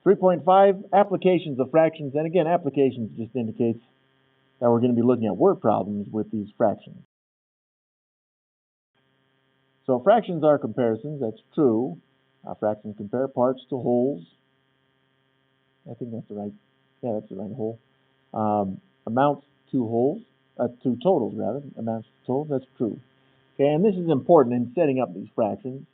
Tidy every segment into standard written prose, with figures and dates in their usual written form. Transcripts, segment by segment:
3.5, applications of fractions. And again, applications just indicates that we're going to be looking at word problems with these fractions. So fractions are comparisons. That's true. Fractions compare parts to wholes. I think that's the right. Yeah, that's the right whole. Amounts to wholes. To totals rather. Amounts to totals. That's true. Okay, and this is important in setting up these fractions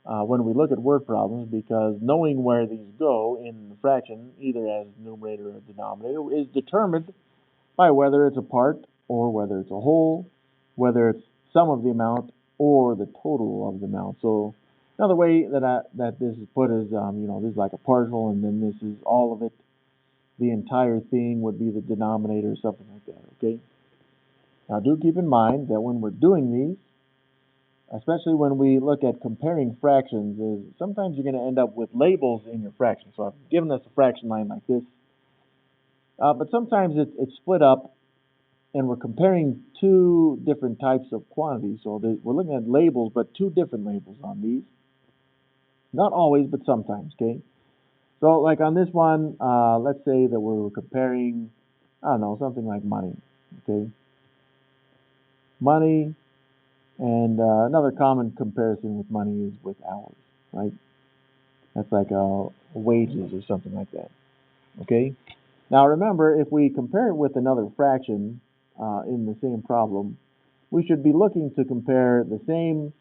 when we look at word problems, because knowing where these go in the fraction, either as numerator or denominator, is determined by whether it's a part or whether it's a whole, whether it's sum of the amount or the total of the amount. So another way that this is put is, this is like a partial, and then this is all of it. The entire thing would be the denominator or something like that, okay? Now do keep in mind that when we're doing these, especially when we look at comparing fractions, is sometimes you're going to end up with labels in your fraction. So I've given us a fraction line like this, but sometimes it's split up and we're comparing two different types of quantities. So we're looking at labels, but two different labels on these. Not always, but sometimes, okay? So like on this one, let's say that we're comparing, I don't know, something like money, okay? Money, and another common comparison with money is with hours, right? That's like wages or something like that, okay? Now remember, if we compare it with another fraction in the same problem, we should be looking to compare the same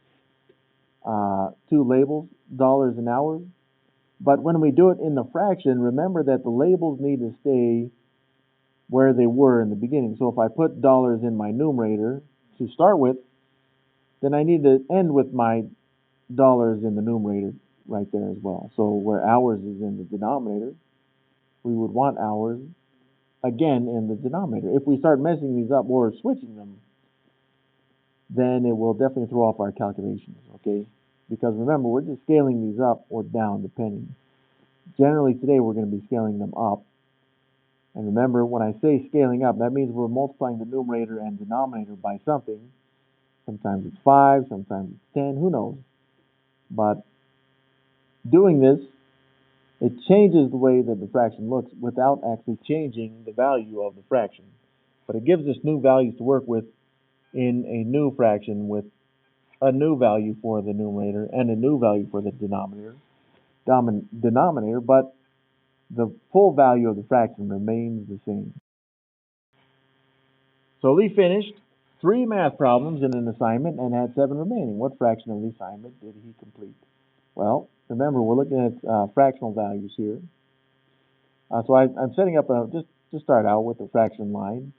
two labels, dollars and hours. But when we do it in the fraction, remember that the labels need to stay where they were in the beginning. So if I put dollars in my numerator to start with, then I need to end with my dollars in the numerator right there as well. So where hours is in the denominator, we would want hours again in the denominator. If we start messing these up or switching them, then it will definitely throw off our calculations, okay? Because remember, we're just scaling these up or down depending. Generally today we're going to be scaling them up. And remember, when I say scaling up, that means we're multiplying the numerator and denominator by something. Sometimes it's 5, sometimes it's 10, who knows? But doing this, it changes the way that the fraction looks without actually changing the value of the fraction. But it gives us new values to work with in a new fraction with a new value for the numerator and a new value for the denominator, but the full value of the fraction remains the same. So Lee finished 3 math problems in an assignment and had 7 remaining. What fraction of the assignment did he complete? Well, remember, we're looking at fractional values here. So I'm setting up just to start out with the fraction line.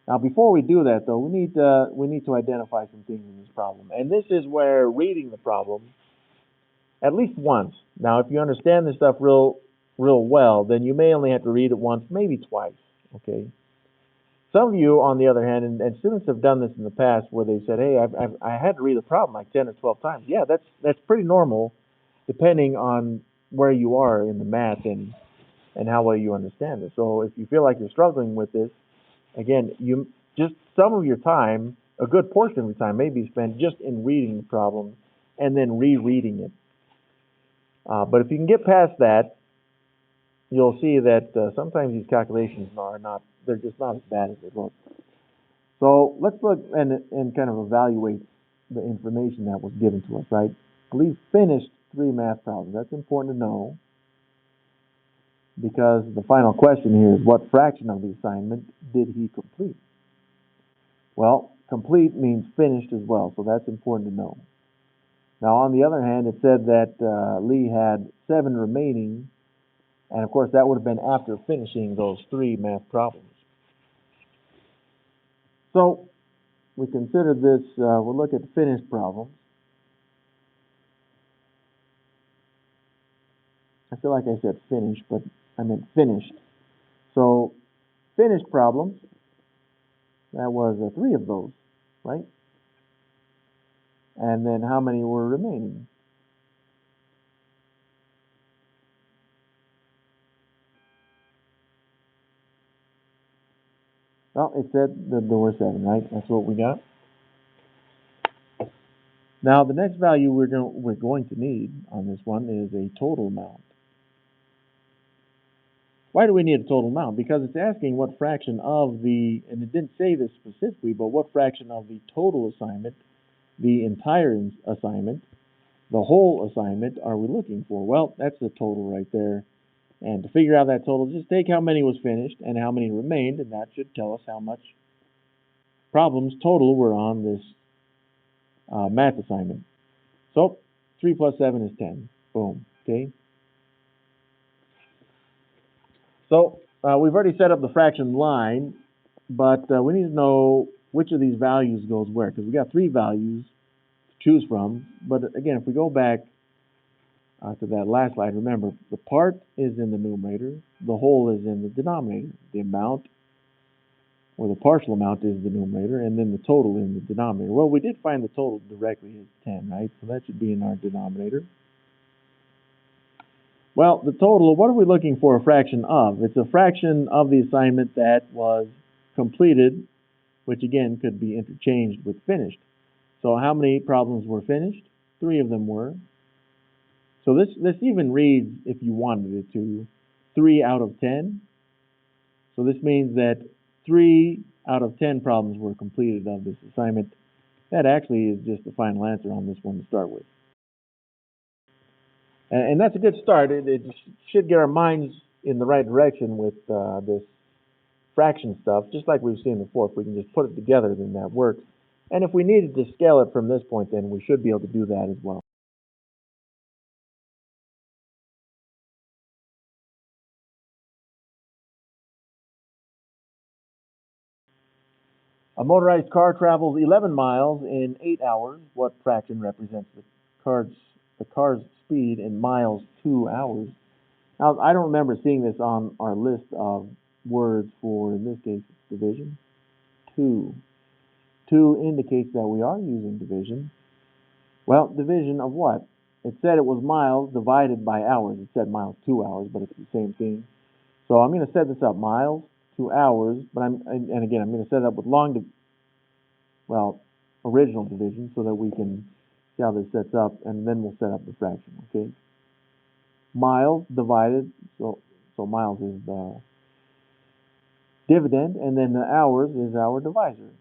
Now, before we do that, though, we need to identify some things in this problem. And this is where reading the problem at least once. Now, if you understand this stuff real well, then you may only have to read it once, maybe twice, okay? Some of you, on the other hand, and students have done this in the past where they said, hey, I had to read the problem like 10 or 12 times. Yeah, that's pretty normal depending on where you are in the math and how well you understand it. So if you feel like you're struggling with this, again, you just some of your time, a good portion of your time may be spent just in reading the problem and then rereading it. But if you can get past that, you'll see that sometimes these calculations they're just not as bad as they look. So let's look and kind of evaluate the information that was given to us, right? Lee finished 3 math problems. That's important to know because the final question here is what fraction of the assignment did he complete? Well, complete means finished as well, so that's important to know. Now, on the other hand, it said that Lee had 7 remaining, and of course that would have been after finishing those 3 math problems. So we consider this, we'll look at finished problems. I feel like I said finished, but I meant finished. So finished problems, that was 3 of those, right? And then how many were remaining? Well, it said that there were 7, right? That's what we got. Now, the next value we're going to need on this one is a total amount. Why do we need a total amount? Because it's asking what fraction of the, and it didn't say this specifically, but what fraction of the total assignment, the entire assignment, the whole assignment are we looking for? Well, that's the total right there. And to figure out that total, just take how many was finished and how many remained, and that should tell us how much problems total were on this math assignment. So 3 plus 7 is 10. Boom. Okay. So we've already set up the fraction line, but we need to know which of these values goes where, because we got 3 values to choose from. But again, if we go back to that last slide, remember the part is in the numerator, the whole is in the denominator. The amount or the partial amount is the numerator, and then the total in the denominator. Well, we did find the total directly is 10, right? So that should be in our denominator. Well, the total, what are we looking for a fraction of? It's a fraction of the assignment that was completed, which again could be interchanged with finished. So how many problems were finished? 3 of them were. So this even reads, if you wanted it to, 3 out of 10. So this means that 3 out of 10 problems were completed of this assignment. That actually is just the final answer on this one to start with. And that's a good start. It should get our minds in the right direction with this fraction stuff, just like we've seen before. If we can just put it together, then that works. And if we needed to scale it from this point, then we should be able to do that as well. A motorized car travels 11 miles in 8 hours. What fraction represents the car's speed in miles 2 hours? Now, I don't remember seeing this on our list of words for, in this case, division. 2. 2 indicates that we are using division. Well, division of what? It said it was miles divided by hours. It said miles 2 hours, but it's the same thing. So I'm going to set this up miles to hours, but and again, I'm going to set it up with original division so that we can see how this sets up, and then we'll set up the fraction, okay? Miles divided, so miles is the dividend, and then the hours is our divisor.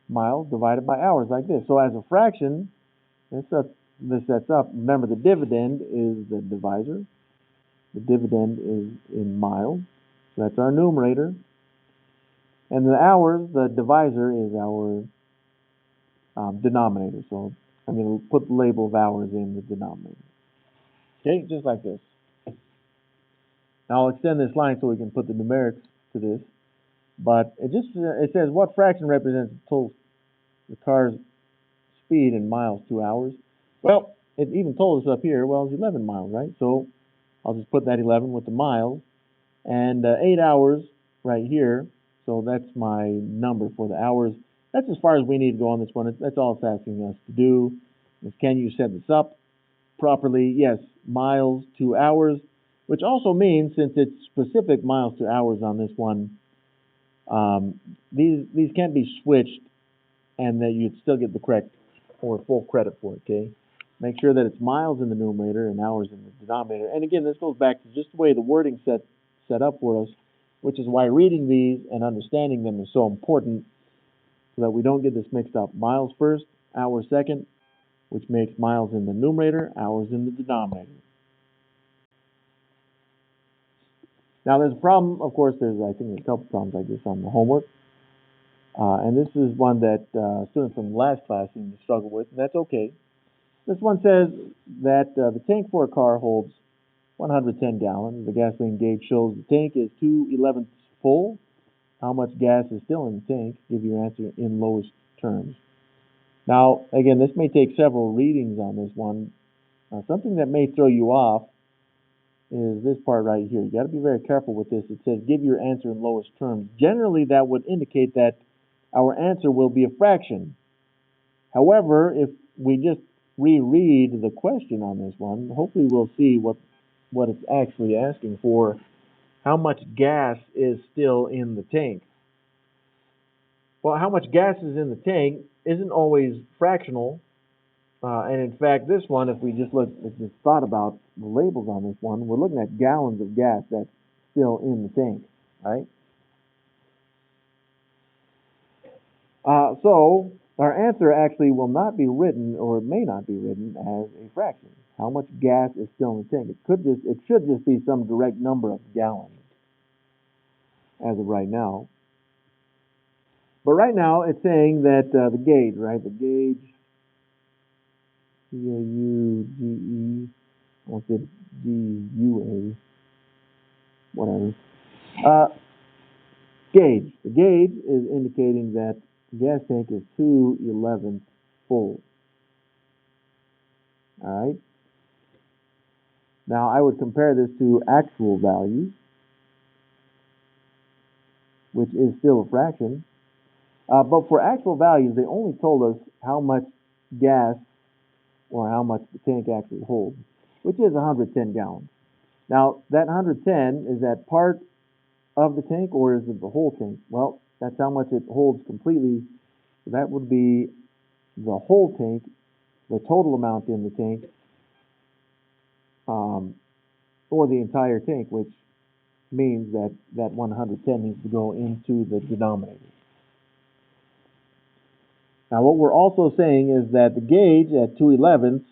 Miles divided by hours, like this. So as a fraction, this sets up. Remember, the dividend is the divisor. The dividend is in miles. So that's our numerator. And the hours, the divisor, is our denominator. So I'm going to put the label of hours in the denominator. Okay, just like this. Now I'll extend this line so we can put the numerics to this. But it says what fraction represents the car's speed in miles 2 hours. Well, it even told us up here, well, it's 11 miles, right? So I'll just put that 11 with the miles. And 8 hours right here. So that's my number for the hours. That's as far as we need to go on this one. That's all it's asking us to do. Is can you set this up properly? Yes, miles to hours, which also means, since it's specific miles to hours on this one, these can't be switched and that you'd still get the correct or full credit for it, okay? Make sure that it's miles in the numerator and hours in the denominator. And again, this goes back to just the way the wording set up for us, which is why reading these and understanding them is so important so that we don't get this mixed up. Miles first, hours second, which makes miles in the numerator, hours in the denominator. Now there's a problem, of course, I think there's a couple problems like this on the homework. And this is one that students from last class seem to struggle with, and that's okay. This one says that the tank for a car holds 110 gallons. The gasoline gauge shows the tank is 2/11 full. How much gas is still in the tank? Give your answer in lowest terms. Now, again, this may take several readings on this one. Something that may throw you off is this part right here. You got to be very careful with this. It says give your answer in lowest terms. Generally, that would indicate that our answer will be a fraction. However, if we just reread the question on this one, hopefully we'll see what it's actually asking for. How much gas is still in the tank? Well, how much gas is in the tank isn't always fractional. And in fact, this one, if just thought about the labels on this one, we're looking at gallons of gas that's still in the tank, right? So our answer actually will not be written, or it may not be written as a fraction. How much gas is still in the tank? It should just be some direct number of gallons as of right now. But right now, it's saying that the gauge, right? The gauge, Gauge, I want to say GUA, whatever. Uh, Gauge. The gauge is indicating that the gas tank is 2/11 full. All right. Now I would compare this to actual values, which is still a fraction. But for actual values, they only told us how much gas or how much the tank actually holds, which is 110 gallons. Now that 110, is that part of the tank or is it the whole tank? Well, that's how much it holds completely. So that would be the whole tank, the total amount in the tank, um, or the entire tank, which means that that 110 needs to go into the denominator. Now what we're also saying is that the gauge at 2/11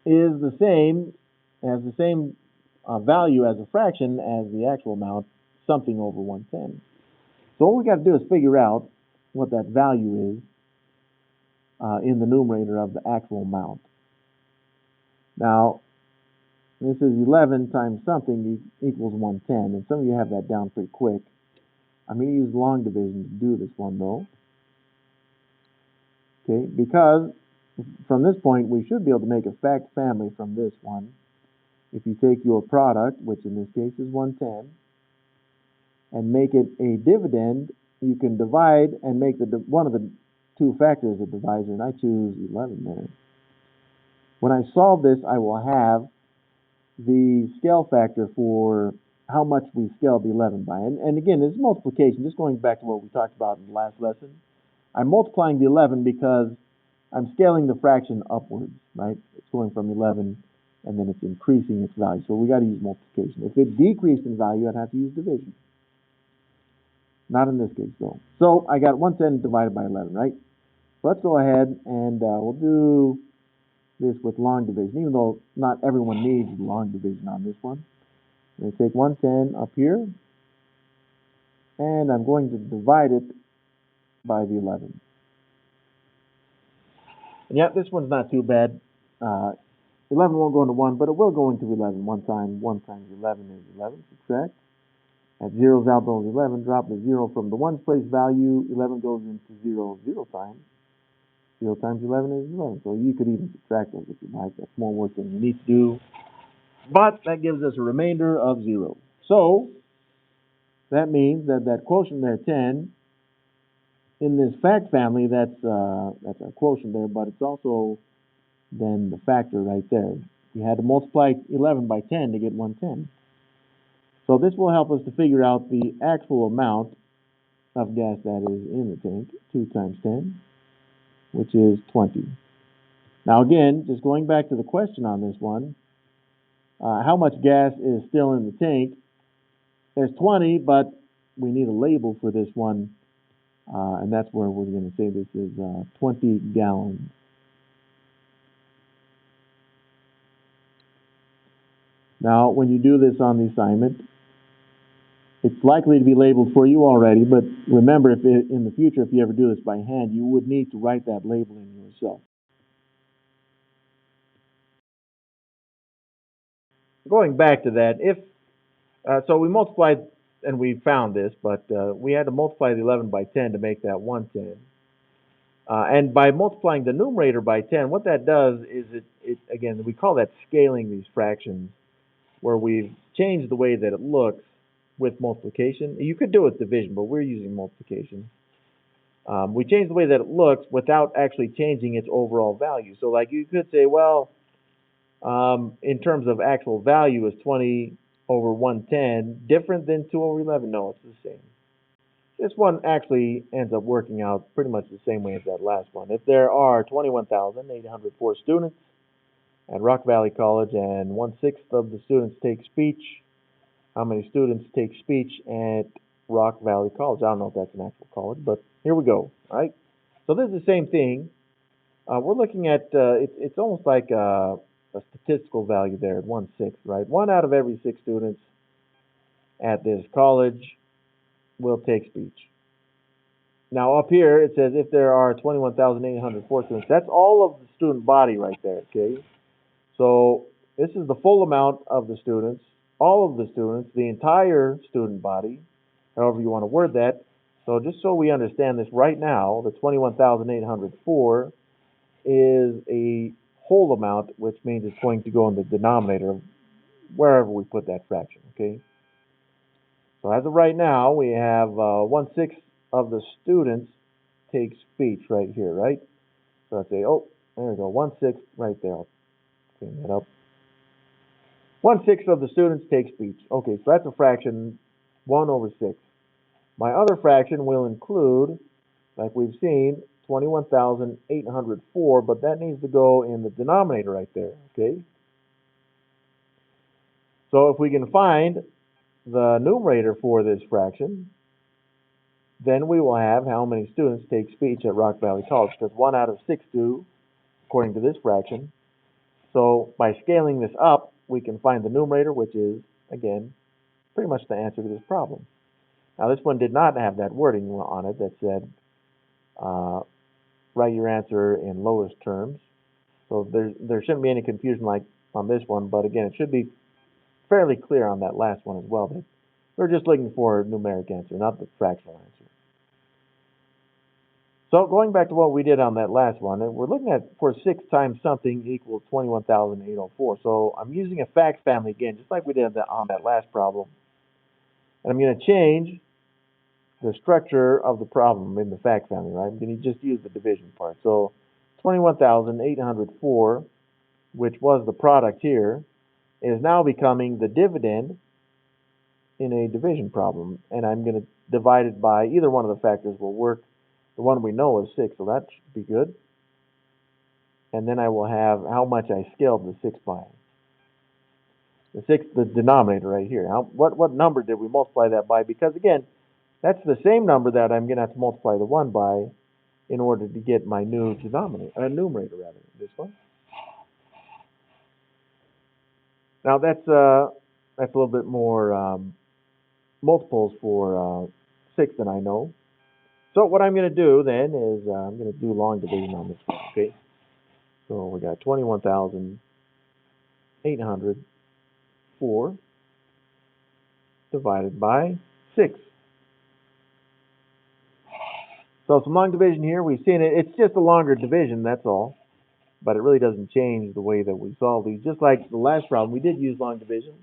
is the same value as a fraction as the actual amount, something over 110. So all we got to do is figure out what that value is in the numerator of the actual amount. Now, this is 11 times something equals 110, and some of you have that down pretty quick. I'm going to use long division to do this one, though. Okay, because from this point, we should be able to make a fact family from this one. If you take your product, which in this case is 110, and make it a dividend, you can divide and make one of the two factors a divisor, and I choose 11 there. When I solve this, I will have the scale factor for how much we scaled the 11 by. And again, this is multiplication, just going back to what we talked about in the last lesson. I'm multiplying the 11 because I'm scaling the fraction upwards, right? It's going from 11 and then it's increasing its value. So we got to use multiplication. If it decreased in value, I'd have to use division. Not in this case, though. So I got 110 divided by 11, right? So let's go ahead and we'll do this with long division, even though not everyone needs long division on this one. I'm going to take 110 up here, and I'm going to divide it by the 11. And yeah, this one's not too bad. 11 won't go into 1, but it will go into 11 one time. 1 times 11 is 11. Subtract. At zeros out those 11, drop the 0 from the ones place value. 11 goes into 0 times. 0 times 11 is 11. So you could even subtract those if you like. That's more work than you need to do. But that gives us a remainder of 0. So that means that that quotient there, 10, in this fact family, that's our quotient there, but it's also then the factor right there. You had to multiply 11 by 10 to get 110. So this will help us to figure out the actual amount of gas that is in the tank, 2 times 10, which is 20. Now again, just going back to the question on this one, how much gas is still in the tank? There's 20, but we need a label for this one, and that's where we're going to say this is 20 gallons. Now, when you do this on the assignment, it's likely to be labeled for you already, but remember, in the future, if you ever do this by hand, you would need to write that label in yourself. Going back to that, so we multiplied and we found this, but we had to multiply the 11 by 10 to make that 110. And by multiplying the numerator by 10, what that does is again, we call that scaling these fractions, where we've changed the way that it looks with multiplication. You could do it with division, but we're using multiplication. We change the way that it looks without actually changing its overall value. So like you could say, well, in terms of actual value, is 20 over 110 different than 2 over 11? No, it's the same. this one actually ends up working out pretty much the same way as that last one. If there are 21,804 students at Rock Valley College and 1/6 of the students take speech, how many students take speech at Rock Valley College? I don't know if that's an actual college, but here we go. All right. So this is the same thing. We're looking at it's almost like a statistical value there at 1/6, right? 1 out of every 6 students at this college will take speech. Now up here it says if there are 21,804 students, that's all of the student body right there, okay? So this is the full amount of the students, all of the students, the entire student body, however you want to word that. So just so we understand this right now, the 21,804 is a whole amount, which means it's going to go in the denominator wherever we put that fraction, okay? So as of right now, we have 1/6 of the students take speech right here, right? So I'd say, oh, there we go, 1/6 right there. I'll clean that up. 1/6 of the students take speech. Okay, so that's a fraction 1/6. My other fraction will include, like we've seen, 21,804, but that needs to go in the denominator right there, okay? So if we can find the numerator for this fraction, then we will have how many students take speech at Rock Valley College, because 1 out of 6 do, according to this fraction. So by scaling this up, we can find the numerator, which is, again, pretty much the answer to this problem. Now this one did not have that wording on it that said, write your answer in lowest terms. So there shouldn't be any confusion like on this one, but again, it should be fairly clear on that last one as well. That we're just looking for a numeric answer, not the fractional answer. So going back to what we did on that last one, we're looking at for 6 times something equals 21,804. So I'm using a fact family again, just like we did on that last problem. And I'm going to change the structure of the problem in the fact family, right? I'm going to just use the division part. So 21,804, which was the product here, is now becoming the dividend in a division problem. And I'm going to divide it by either one of the factors will work. The one we know is 6, so that should be good. And then I will have how much I scaled the 6 by. The 6, the denominator right here. What number did we multiply that by? Because again, that's the same number that I'm going to have to multiply the 1 by in order to get my new numerator rather, this one. Now that's a little bit more multiples for 6 than I know. So what I'm going to do then is I'm going to do long division on this one, okay? So we got 21,804 divided by 6. So some long division here. We've seen it. It's just a longer division, that's all. But it really doesn't change the way that we solve these. Just like the last problem, we did use long division,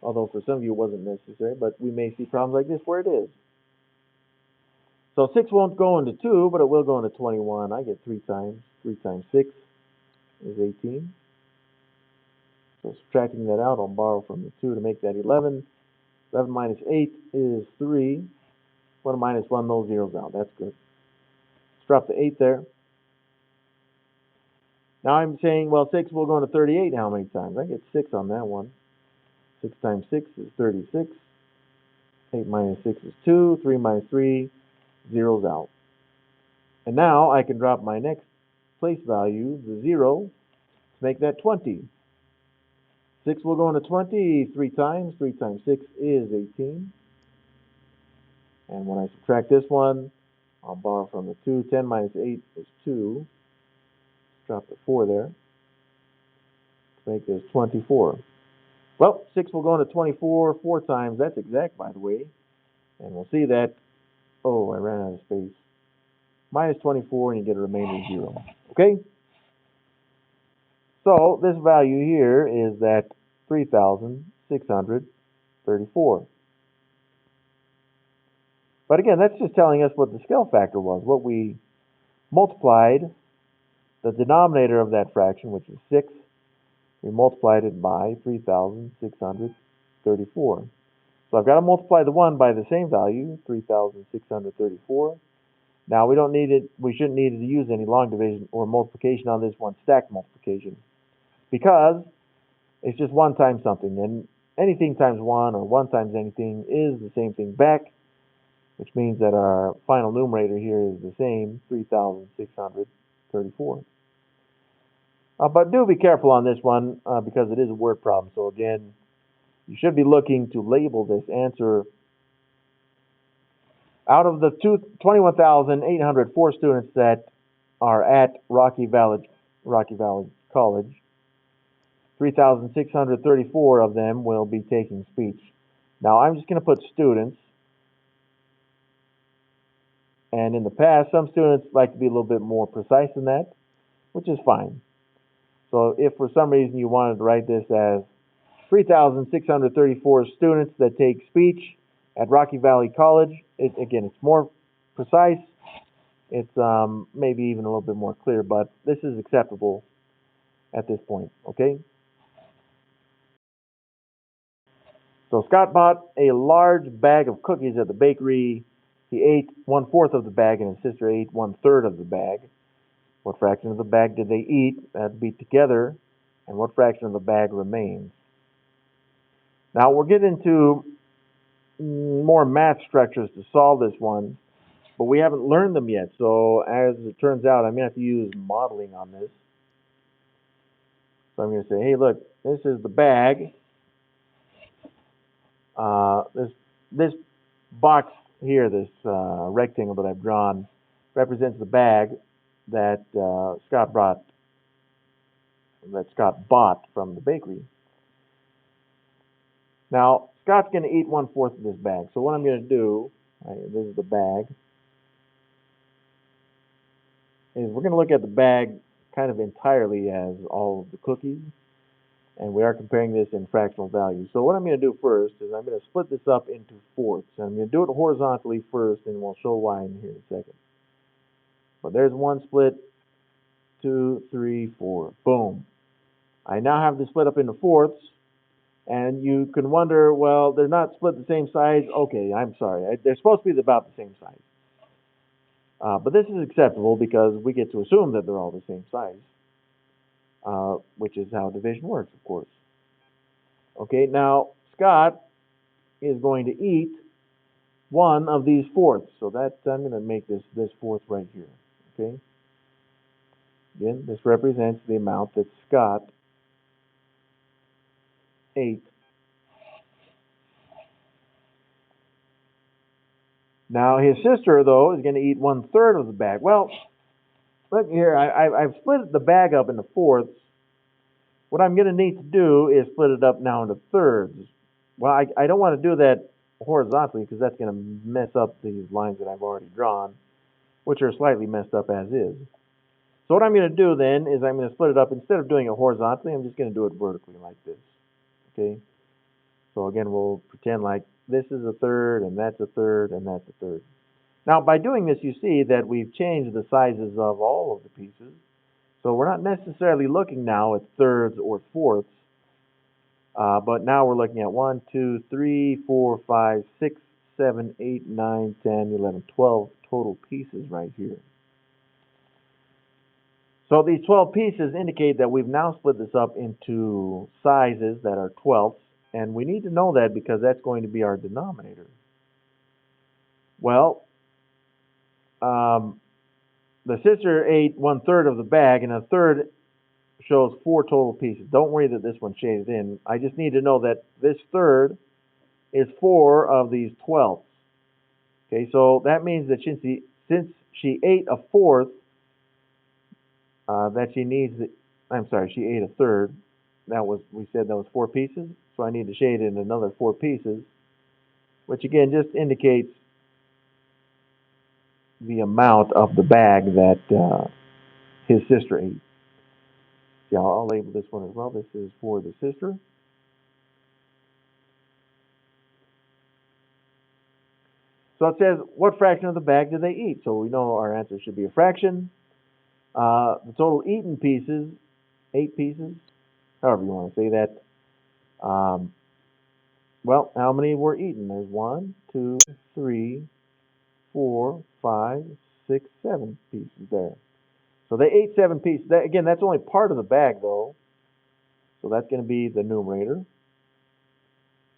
although for some of you it wasn't necessary, but we may see problems like this where it is. So 6 won't go into 2, but it will go into 21. I get 3 times. 3 times 6 is 18. So subtracting that out, I'll borrow from the 2 to make that 11. 11 minus 8 is 3. 1 minus 1, those zeros out. That's good. Let's drop the 8 there. Now I'm saying, well, 6 will go into 38 how many times? I get 6 on that one. 6 times 6 is 36. 8 minus 6 is 2. 3 minus 3, zeros out. And now I can drop my next place value, the 0, to make that 20. 6 will go into 20 3 times. 3 times 6 is 18. And when I subtract this one, I'll borrow from the 2. 10 minus 8 is 2. Drop the 4 there. To make this 24. Well, 6 will go into 24 4 times. That's exact, by the way. And we'll see that, oh, I ran out of space. Minus 24, and you get a remainder of 0. Okay? So this value here is that 3,634. But again, that's just telling us what the scale factor was, what we multiplied the denominator of that fraction, which is 6. We multiplied it by 3,634. So I've got to multiply the 1 by the same value, 3,634. Now we don't need it, we shouldn't need to use any long division or multiplication on this one, stack multiplication, because it's just 1 times something, and anything times 1 or 1 times anything is the same thing back, which means that our final numerator here is the same, 3,634. But do be careful on this one because it is a word problem. So again, you should be looking to label this answer. Out of the 21,804 students that are at Rocky Valley College, 3,634 of them will be taking speech. Now I'm just going to put students. And in the past, some students like to be a little bit more precise than that, which is fine. So if for some reason you wanted to write this as 3,634 students that take speech at Rocky Valley College, again, it's more precise. It's maybe even a little bit more clear, but this is acceptable at this point, okay? So Scott bought a large bag of cookies at the bakery. He ate 1/4 of the bag, and his sister ate 1/3 of the bag. What fraction of the bag did they eat? That'd be together. And what fraction of the bag remains? Now we're getting into more math structures to solve this one, but we haven't learned them yet. So as it turns out, I'm going to have to use modeling on this. So I'm going to say, hey, look, this is the bag. This box here, this rectangle that I've drawn, represents the bag that Scott bought from the bakery. Now, Scott's going to eat 1/4 of this bag. So what I'm going to do, this is the bag, is we're going to look at the bag kind of entirely as all of the cookies. And we are comparing this in fractional values. So what I'm going to do first is I'm going to split this up into fourths. And I'm going to do it horizontally first, and we'll show why in here in a second. But there's one split, 2, 3, 4. Boom. I now have this split up into fourths. And you can wonder, well, they're not split the same size. Okay, I'm sorry. They're supposed to be about the same size. But this is acceptable because we get to assume that they're all the same size, which is how division works, of course. Okay, now Scott is going to eat one of these fourths. So that I'm going to make this fourth right here. Okay. Again, this represents the amount that Scott ate. Now his sister, though, is going to eat 1/3 of the bag. Well, look here, I've split the bag up into fourths. What I'm going to need to do is split it up now into thirds. Well, I don't want to do that horizontally because that's going to mess up these lines that I've already drawn, which are slightly messed up as is. So what I'm going to do then is I'm going to split it up. Instead of doing it horizontally, I'm just going to do it vertically like this. Okay? So again, we'll pretend like this is a third, and that's a third, and that's a third. Now, by doing this, you see that we've changed the sizes of all of the pieces. So we're not necessarily looking now at thirds or fourths, but now we're looking at 1, 2, 3, 4, 5, 6, 7, 8, 9, 10, 11, 12 total pieces right here. So these 12 pieces indicate that we've now split this up into sizes that are twelfths, and we need to know that because that's going to be our denominator. Well, the sister ate 1/3 of the bag, and a third shows 4 total pieces. Don't worry that this one's shaded in. I just need to know that this third is 4 of these twelfths. Okay, so that means that since she ate a fourth, that she needs. She ate a third. We said that was 4 pieces. So I need to shade in another 4 pieces, which again just indicates the amount of the bag that his sister ate. Yeah, I'll label this one as well. This is for the sister. So it says, what fraction of the bag did they eat? So we know our answer should be a fraction. The total eaten pieces, 8 pieces, however you want to say that, Well, how many were eaten? There's 1, 2, 3, 4, 5, 6, 7 pieces there. So they ate 7 pieces. Again, that's only part of the bag, though. So that's going to be the numerator.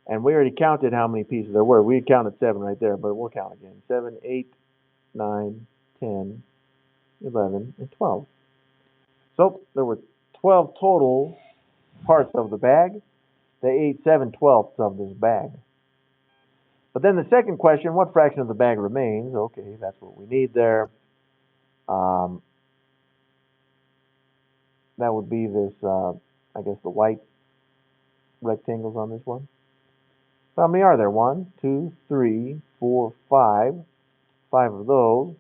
And we already counted how many pieces there were. We had counted 7 right there, but we'll count again. 7, 8, 9, 10, 11, and 12. So there were 12 total parts of the bag. They ate 7/12 of this bag. But then the second question, what fraction of the bag remains? Okay, that's what we need there. Um, that would be this, I guess, the white rectangles on this one. So how many are there? 1, 2, 3, 4, 5. 5 of those.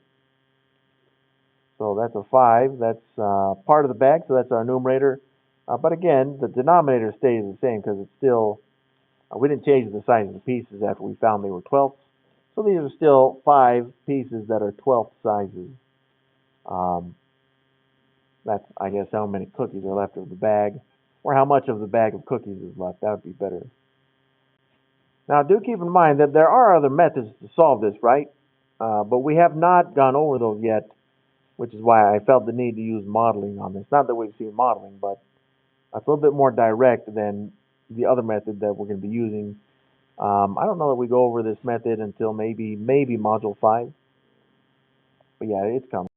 So that's a 5. That's part of the bag, so that's our numerator. But again, the denominator stays the same because it's still, we didn't change the size of the pieces after we found they were 12ths. So these are still 5 pieces that are 12th sizes. Um, that's, I guess, how many cookies are left of the bag, or how much of the bag of cookies is left. That would be better. Now, do keep in mind that there are other methods to solve this, right? But we have not gone over those yet, which is why I felt the need to use modeling on this. Not that we've seen modeling, but it's a little bit more direct than the other method that we're going to be using. I don't know that we go over this method until maybe Module 5. But yeah, it's coming.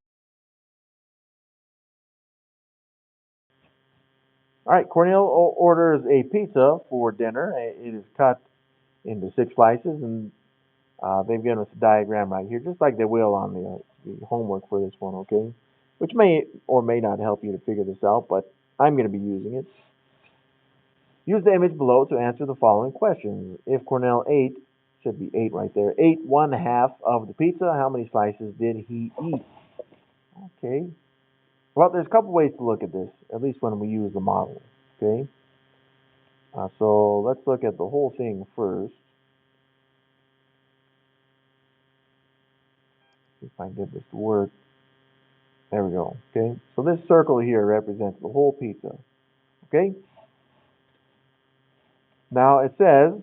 All right, Cornel orders a pizza for dinner. It is cut into 6 slices, and they've given us a diagram right here, just like they will on the homework for this one, okay? Which may or may not help you to figure this out, but I'm going to be using it. Use the image below to answer the following questions. If Cornel ate, should be 8 right there, ate 1/2 of the pizza, how many slices did he eat? Okay. Well, there's a couple ways to look at this, at least when we use the model, okay? So let's look at the whole thing first. See if I can get this to work. There we go, okay? So this circle here represents the whole pizza, okay? Now it says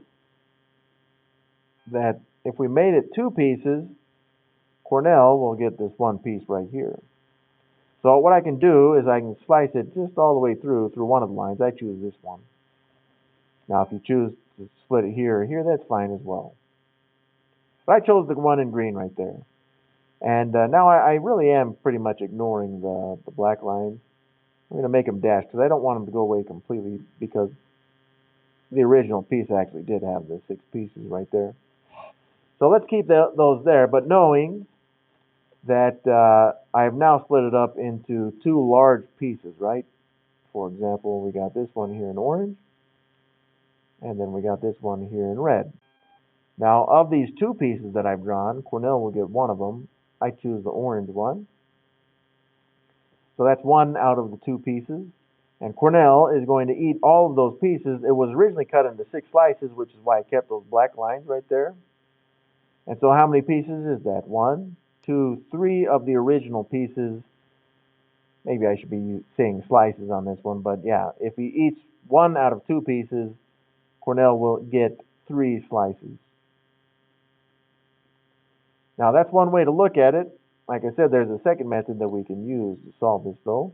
that if we made it 2 pieces, Cornel will get this 1 piece right here. So what I can do is I can slice it just all the way through one of the lines. I choose this one. Now if you choose to split it here or here, that's fine as well. But I chose the one in green right there. And now I really am pretty much ignoring the black lines. I'm going to make them dash because I don't want them to go away completely because the original piece actually did have the 6 pieces right there. So let's keep those there, but knowing that I have now split it up into 2 large pieces, right? For example, we got this one here in orange, and then we got this one here in red. Now, of these 2 pieces that I've drawn, Cornel will get one of them. I choose the orange one. So that's 1 out of the 2 pieces. And Cornel is going to eat all of those pieces. It was originally cut into 6 slices, which is why I kept those black lines right there. And so how many pieces is that? 1, 2, 3 of the original pieces. Maybe I should be saying slices on this one, but yeah, if he eats 1 out of 2 pieces, Cornel will get 3 slices. Now that's one way to look at it. Like I said, there's a second method that we can use to solve this though.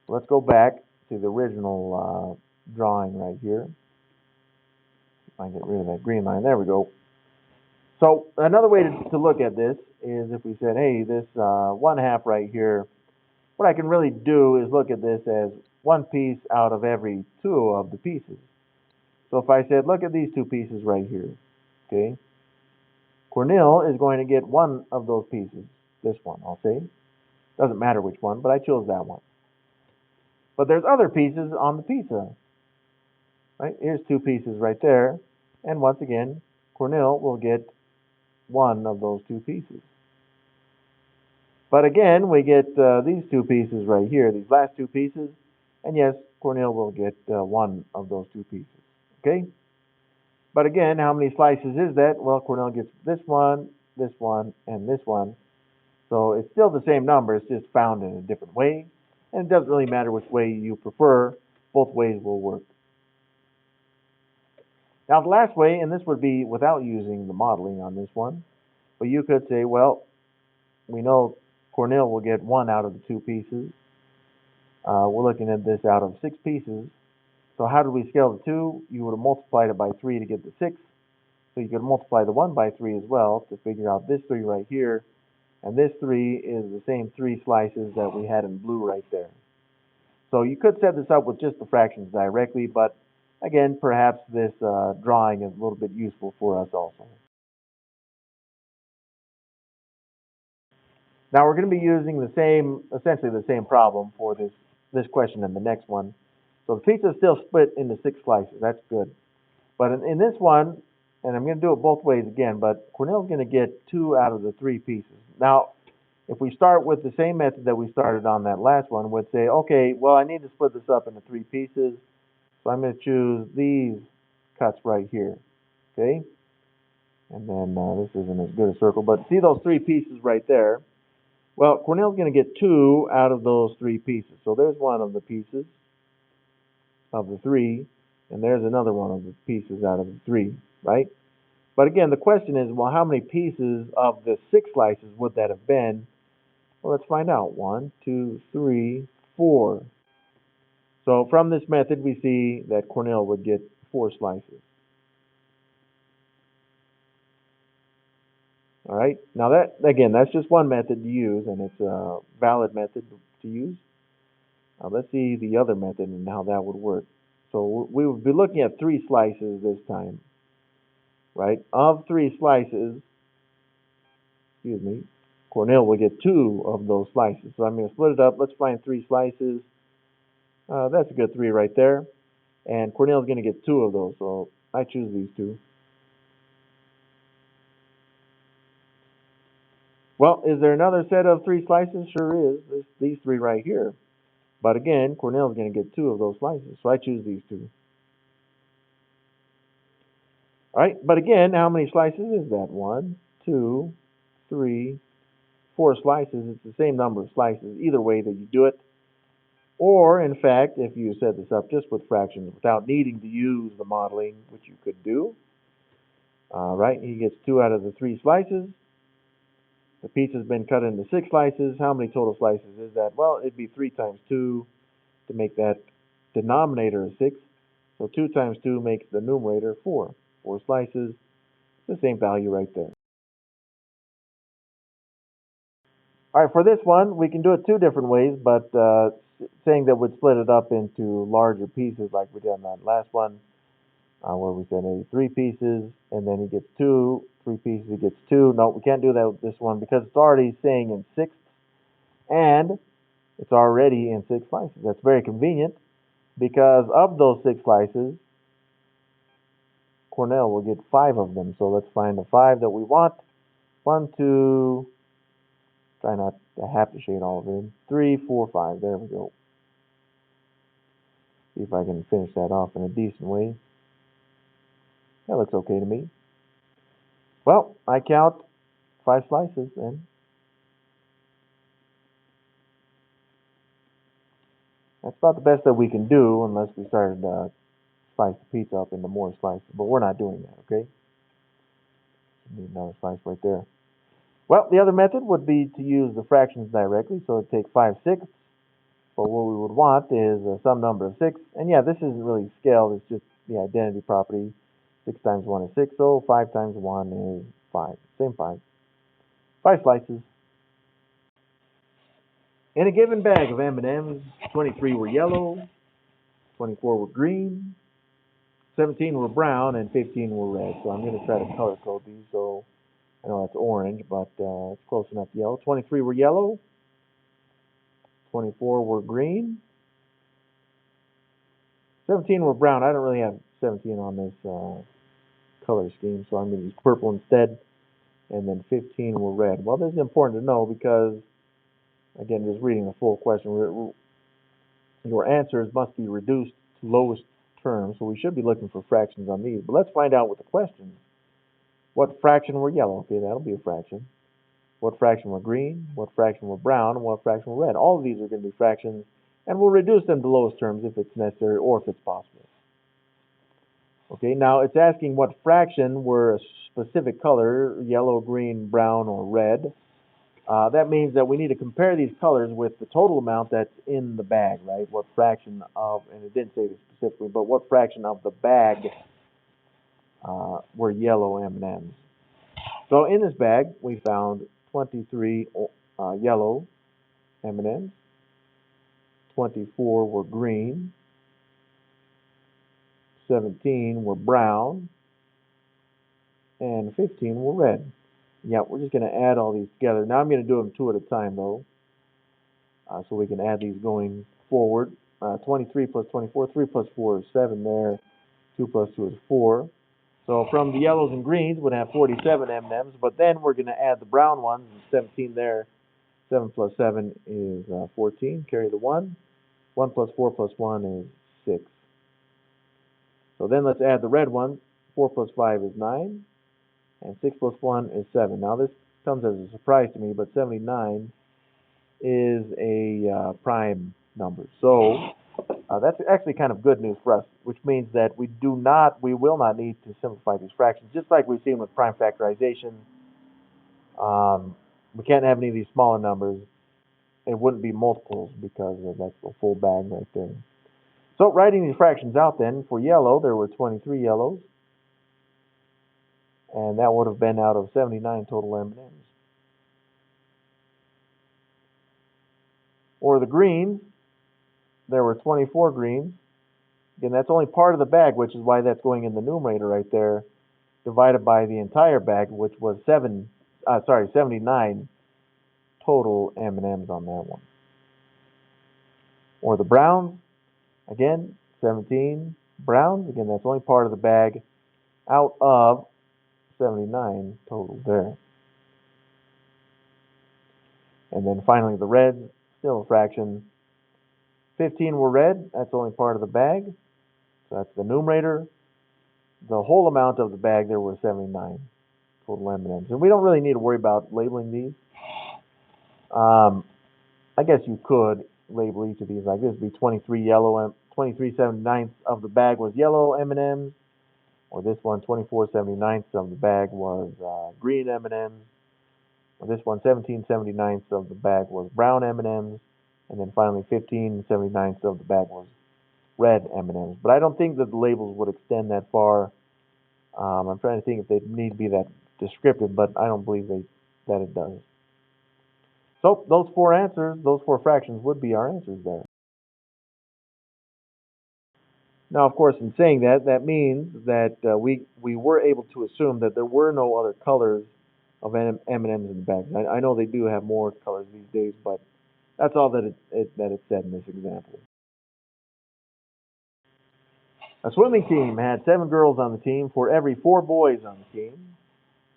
Let's go back to the original drawing right here. If I can get rid of that green line. There we go. So another way to look at this is if we said, hey, this 1/2 right here, what I can really do is look at this as 1 piece out of every 2 of the pieces. So if I said, look at these 2 pieces right here, okay? Cornel is going to get 1 of those pieces. This one, I'll say. Doesn't matter which one, but I chose that one. But there's other pieces on the pizza. Right? Here's 2 pieces right there. And once again, Cornel will get 1 of those 2 pieces. But again, we get these 2 pieces right here, these last 2 pieces. And yes, Cornel will get 1 of those 2 pieces. Okay? But again, how many slices is that? Well, Cornel gets this one, and this one. So it's still the same number, it's just found in a different way. And it doesn't really matter which way you prefer, both ways will work. Now the last way, and this would be without using the modeling on this one, but you could say, well, we know Cornel will get 1 out of the 2 pieces. We're looking at this out of 6 pieces. So how do we scale the 2? You would have multiplied it by 3 to get the 6. So you could multiply the 1 by 3 as well to figure out this 3 right here. And this 3 is the same 3 slices that we had in blue right there. So you could set this up with just the fractions directly, but again, perhaps this drawing is a little bit useful for us also. Now we're going to be using essentially the same problem for this question and the next one. So the pizza is still split into 6 slices. That's good. But in this one, and I'm going to do it both ways again, but Cornel's going to get 2 out of the 3 pieces. Now, if we start with the same method that we started on that last one, we'd say, okay, well, I need to split this up into 3 pieces. So I'm going to choose these cuts right here. Okay? And then this isn't as good a circle, but see those 3 pieces right there? Well, Cornel's going to get 2 out of those 3 pieces. So there's one of the pieces of the 3, and there's another one of the pieces out of the 3, right? But again, the question is, well, how many pieces of the 6 slices would that have been? Well, let's find out. 1, 2, 3, 4. So from this method, we see that Cornel would get 4 slices. All right. Now that, again, that's just one method to use, and it's a valid method to use. Let's see the other method and how that would work. So we would be looking at 3 slices this time, right? Of 3 slices, excuse me, Cornel will get 2 of those slices. So I'm going to split it up. Let's find 3 slices. That's a good 3 right there. And Cornel's going to get 2 of those, so I choose these 2. Well, is there another set of 3 slices? Sure is. There's these 3 right here. But again, Cornel's going to get 2 of those slices, so I choose these 2. All right, but again, how many slices is that? 1, 2, 3, 4 slices. It's the same number of slices either way that you do it. Or, in fact, if you set this up just with fractions without needing to use the modeling, which you could do, right, he gets 2 out of the 3 slices. The pizza's been cut into 6 slices. How many total slices is that? Well, it'd be 3 times 2 to make that denominator a 6. So 2 times 2 makes the numerator 4. 4 slices, the same value right there. All right, for this one, we can do it 2 different ways, but saying that we'd split it up into larger pieces like we did on that last one, where we said 3 pieces, and then he gets 2, 3 pieces, he gets 2. No, we can't do that with this one because it's already saying in sixths, and it's already in 6 slices. That's very convenient because of those 6 slices, Cornel will get 5 of them. So let's find the 5 that we want. 1, 2, try not to have to shade all of them. 3, 4, 5. There we go. See if I can finish that off in a decent way. That looks okay to me. Well, I count 5 slices then. That's about the best that we can do unless we started slice the pizza up into more slices. But we're not doing that, okay? Need another slice right there. Well, the other method would be to use the fractions directly. So it'd take 5/6. But what we would want is some number of 6. And yeah, this isn't really scaled. It's just the identity property. 6 times 1 is 6. So 5 times 1 is 5. Same 5. 5 slices. In a given bag of M&Ms, 23 were yellow, 24 were green, 17 were brown, and 15 were red. So I'm going to try to color code these. So I know that's orange, but it's close enough to yellow. 23 were yellow, 24 were green, 17 were brown. I don't really have 17 on this color scheme, so I'm going to use purple instead. And then 15 were red. Well, this is important to know because, again, just reading the full question, your answers must be reduced to lowest terms, so we should be looking for fractions on these. But let's find out with the questions. What fraction were yellow? Okay, that'll be a fraction. What fraction were green? What fraction were brown? And what fraction were red? All of these are going to be fractions, and we'll reduce them to lowest terms if it's necessary or if it's possible. Okay, now it's asking what fraction were a specific color, yellow, green, brown, or red. That means that we need to compare these colors with the total amount that's in the bag, right? What fraction of, and it didn't say this specifically, but what fraction of the bag were yellow M&Ms. So in this bag, we found 23 yellow M&Ms, 24 were green, 17 were brown, and 15 were red. Yeah, we're just going to add all these together. Now I'm going to do them two at a time, though, so we can add these going forward. 23 plus 24, 3 plus 4 is 7 there, 2 plus 2 is 4. So from the yellows and greens, we'd have 47 M&Ms, but then we're going to add the brown ones, and 17 there. 7 plus 7 is 14, carry the 1. 1 plus 4 plus 1 is 6. So then let's add the red ones. 4 plus 5 is 9, and 6 plus 1 is 7. Now this comes as a surprise to me, but 79 is a prime number. So that's actually kind of good news for us, which means that we will not need to simplify these fractions, just like we've seen with prime factorization. We can't have any of these smaller numbers. It wouldn't be multiples because that's the full bag right there. So writing these fractions out then, for yellow, there were 23 yellows, and that would have been out of 79 total M&Ms. Or the greens, there were 24 greens. Again, that's only part of the bag, which is why that's going in the numerator right there, divided by the entire bag, which was 79 total M&Ms on that one. Or the browns, again, 17 browns. Again, that's only part of the bag out of 79 total there. And then finally the reds, still a fraction. 15 were red, that's only part of the bag. So that's the numerator. The whole amount of the bag there was 79 total M&Ms. And we don't really need to worry about labeling these. I guess you could label each of these like this. It'd be 23 yellow, 23 79ths of the bag was yellow M&Ms. Or this one, 24 79ths of the bag was green M&Ms. Or this one, 17 79ths of the bag was brown M&Ms. And then finally 15 79ths of the bag was red M&Ms. But I don't think that the labels would extend that far. I'm trying to think if they need to be that descriptive, but I don't believe that it does. So those four fractions would be our answers there. Now, of course, in saying that, that means that we were able to assume that there were no other colors of M&Ms in the bag. I know they do have more colors these days, but that's all that it said in this example. A swimming team had 7 girls on the team for every 4 boys on the team.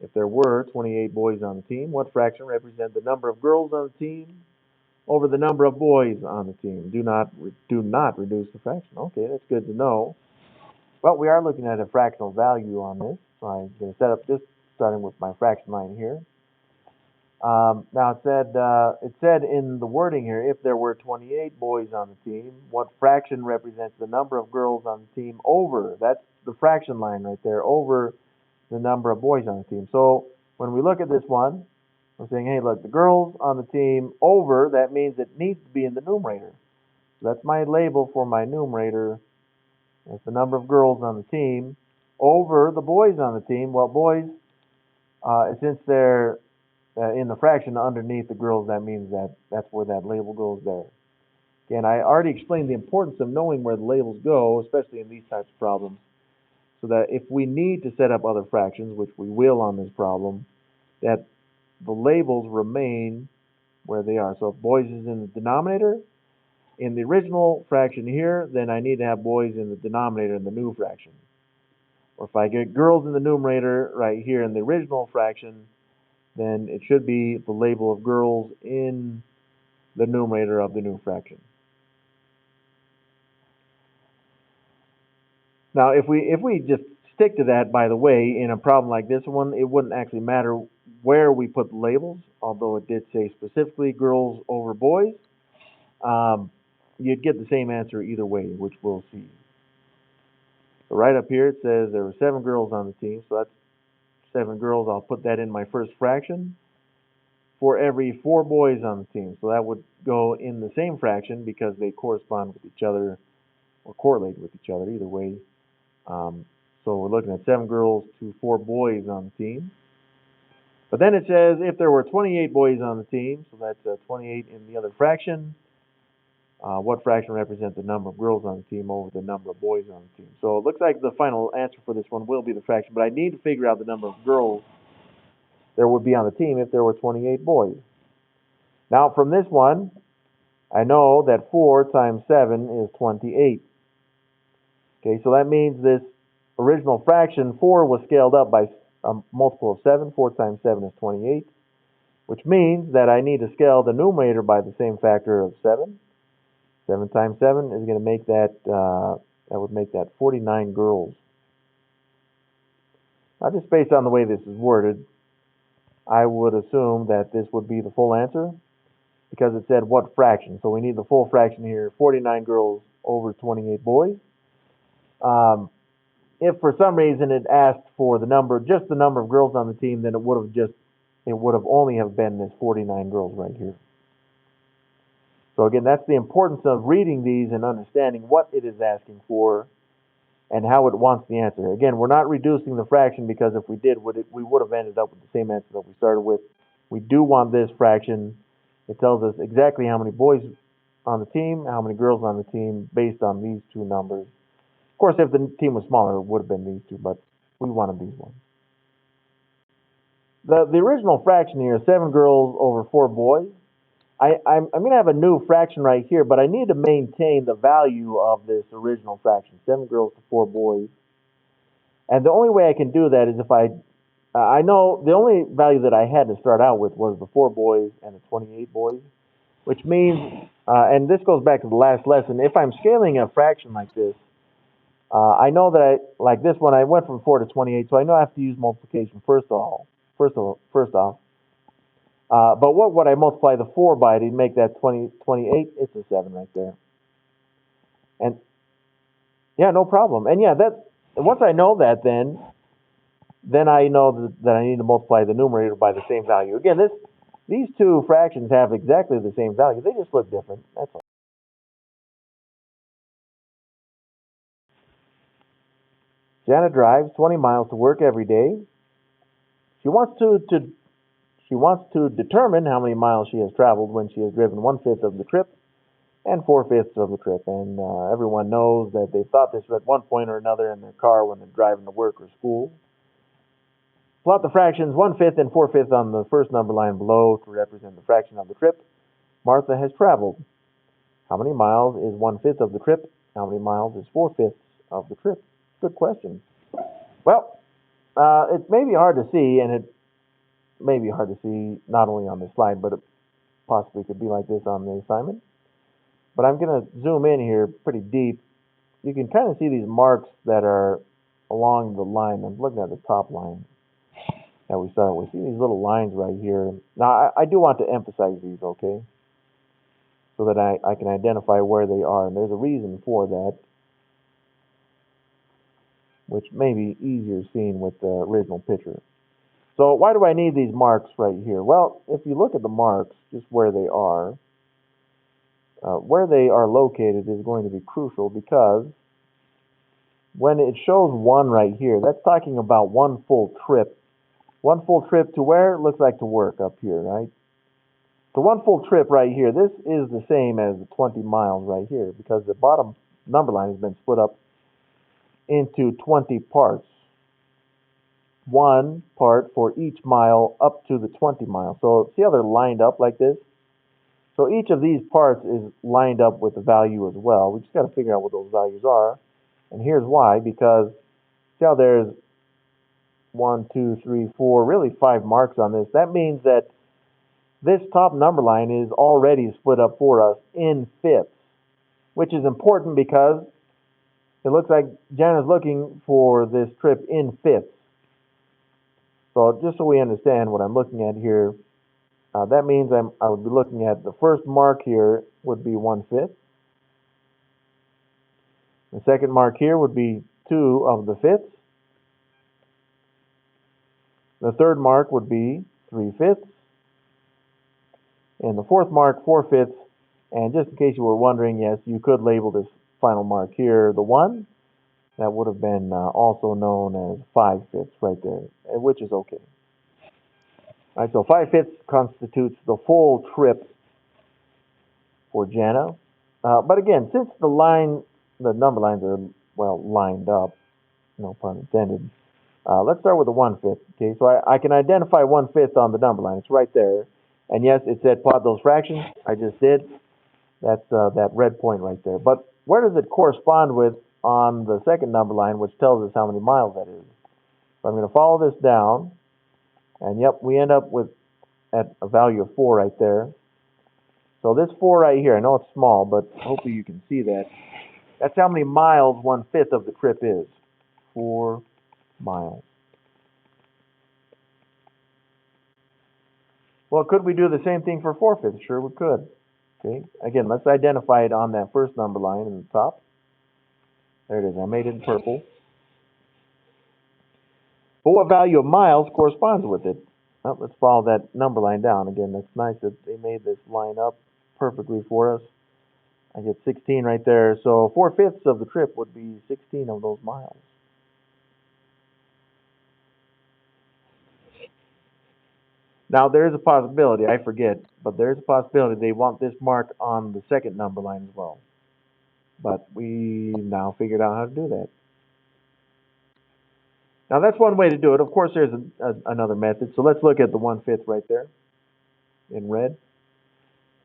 If there were 28 boys on the team, what fraction represents the number of girls on the team over the number of boys on the team? Do not reduce the fraction. Okay, that's good to know. Well, we are looking at a fractional value on this, so I'm going to set up this starting with my fraction line here. Now it said in the wording here, if there were 28 boys on the team, what fraction represents the number of girls on the team over? That's the fraction line right there, over the number of boys on the team. So when we look at this one, we're saying, hey, look, the girls on the team over, that means it needs to be in the numerator. So that's my label for my numerator. It's the number of girls on the team over the boys on the team. Well, boys, since they're in the fraction underneath the girls, that means that's where that label goes there. Again, I already explained the importance of knowing where the labels go, especially in these types of problems, so that if we need to set up other fractions, which we will on this problem, that the labels remain where they are. So if boys is in the denominator, in the original fraction here, then I need to have boys in the denominator in the new fraction. Or if I get girls in the numerator right here in the original fraction, then it should be the label of girls in the numerator of the new fraction. Now, if we just stick to that, by the way, in a problem like this one, it wouldn't actually matter where we put the labels, although it did say specifically girls over boys. You'd get the same answer either way, which we'll see. So right up here it says there were 7 girls on the team, so that's 7 girls. I'll put that in my first fraction for every 4 boys on the team. So that would go in the same fraction because they correspond with each other or correlate with each other either way. So we're looking at 7 girls to 4 boys on the team. But then it says if there were 28 boys on the team, so that's 28 in the other fraction, what fraction represents the number of girls on the team over the number of boys on the team? So it looks like the final answer for this one will be the fraction, but I need to figure out the number of girls there would be on the team if there were 28 boys. Now from this one, I know that 4 times 7 is 28. Okay, so that means this original fraction, 4 was scaled up by a multiple of 7. 4 times 7 is 28, which means that I need to scale the numerator by the same factor of 7. 7 times 7 is going to make that, that would make that 49 girls. Now, just based on the way this is worded, I would assume that this would be the full answer because it said what fraction. So we need the full fraction here, 49 girls over 28 boys. If for some reason it asked for the number, just the number of girls on the team, then it would have only have been this 49 girls right here. So again, that's the importance of reading these and understanding what it is asking for and how it wants the answer. Again, we're not reducing the fraction because if we did, we would have ended up with the same answer that we started with. We do want this fraction. It tells us exactly how many boys on the team, how many girls on the team based on these two numbers. Of course, if the team was smaller, it would have been these two, but we wanted these ones. The original fraction here is 7 girls over 4 boys. I'm going to have a new fraction right here, but I need to maintain the value of this original fraction, 7 girls to 4 boys. And the only way I can do that is if I know the only value that I had to start out with was the 4 boys and the 28 boys, which means, and this goes back to the last lesson, if I'm scaling a fraction like this, I know that like this one, I went from 4 to 28, so I know I have to use multiplication first off. But what would I multiply the 4 by to make that 28? It's a 7 right there. And yeah, no problem. And yeah, once I know that, then I know that I need to multiply the numerator by the same value. Again, these two fractions have exactly the same value. They just look different. That's all. Janet drives 20 miles to work every day. She wants to determine how many miles she has traveled when she has driven 1/5 of the trip and 4/5 of the trip. And everyone knows that they've thought this at one point or another in their car when they're driving to work or school. Plot the fractions 1/5 and 4/5 on the first number line below to represent the fraction of the trip Martha has traveled. How many miles is 1/5 of the trip? How many miles is 4/5 of the trip? Good question. Well, it may be hard to see, and it may be hard to see not only on this slide, but it possibly could be like this on the assignment. But I'm going to zoom in here pretty deep. You can kind of see these marks that are along the line. I'm looking at the top line that we start with. See these little lines right here. Now, I do want to emphasize these, okay? So that I can identify where they are. And there's a reason for that, which may be easier seen with the original picture. So why do I need these marks right here? Well, if you look at the marks, just where they are located is going to be crucial because when it shows 1 right here, that's talking about 1 full trip. 1 full trip to where? It looks like to work up here, right? So 1 full trip right here, this is the same as the 20 miles right here because the bottom number line has been split up into 20 parts. 1 part for each mile up to the 20 miles. So see how they're lined up like this? So each of these parts is lined up with a value as well. We just got to figure out what those values are. And here's why, because see how there's 1, 2, 3, 4, really 5 marks on this. That means that this top number line is already split up for us in fifths, which is important because it looks like Jan is looking for this trip in fifths. So just so we understand what I'm looking at here, that means I would be looking at the first mark here would be 1/5. The second mark here would be 2 of the fifths. The third mark would be 3/5. And the fourth mark, 4/5. And just in case you were wondering, yes, you could label this final mark here the 1. That would have been also known as 5/5 right there, which is okay. All right, so 5/5 constitutes the full trip for Jana. But again, since the number lines are, well, lined up, no pun intended, let's start with the 1/5. Okay, so I can identify 1/5 on the number line. It's right there. And yes, it said plot those fractions. I just did. That's that red point right there. But where does it correspond with on the second number line, which tells us how many miles that is? So I'm going to follow this down. And yep, we end up with at a value of 4 right there. So this 4 right here, I know it's small, but hopefully you can see that. That's how many miles 1/5 of the trip is. 4 miles. Well, could we do the same thing for 4/5? Sure, we could. Okay. Again, let's identify it on that first number line in the top. There it is. I made it in purple. But what value of miles corresponds with it? Well, let's follow that number line down. Again, that's nice that they made this line up perfectly for us. I get 16 right there. So 4/5 of the trip would be 16 of those miles. Now, there's a possibility, I forget, but there's a possibility they want this mark on the second number line as well. But we now figured out how to do that. Now, that's one way to do it. Of course, there's another method. So let's look at the 1/5 right there in red.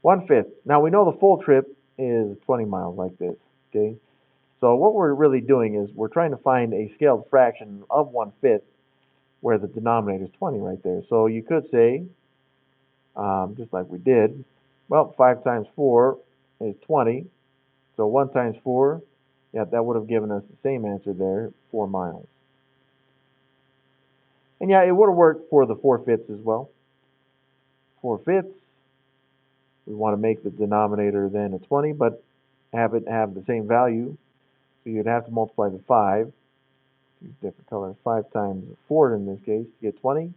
1/5. Now, we know the full trip is 20 miles like this, okay? So what we're really doing is we're trying to find a scaled fraction of 1/5 where the denominator is 20 right there. So you could say, just like we did, well, 5 times 4 is 20. So 1 times 4, yeah, that would have given us the same answer there, 4 miles. And yeah, it would have worked for the 4/5 as well. 4/5, we want to make the denominator then a 20, but have it have the same value. So you'd have to multiply the 5. Use different colors. 5 times 4 in this case, you get 20.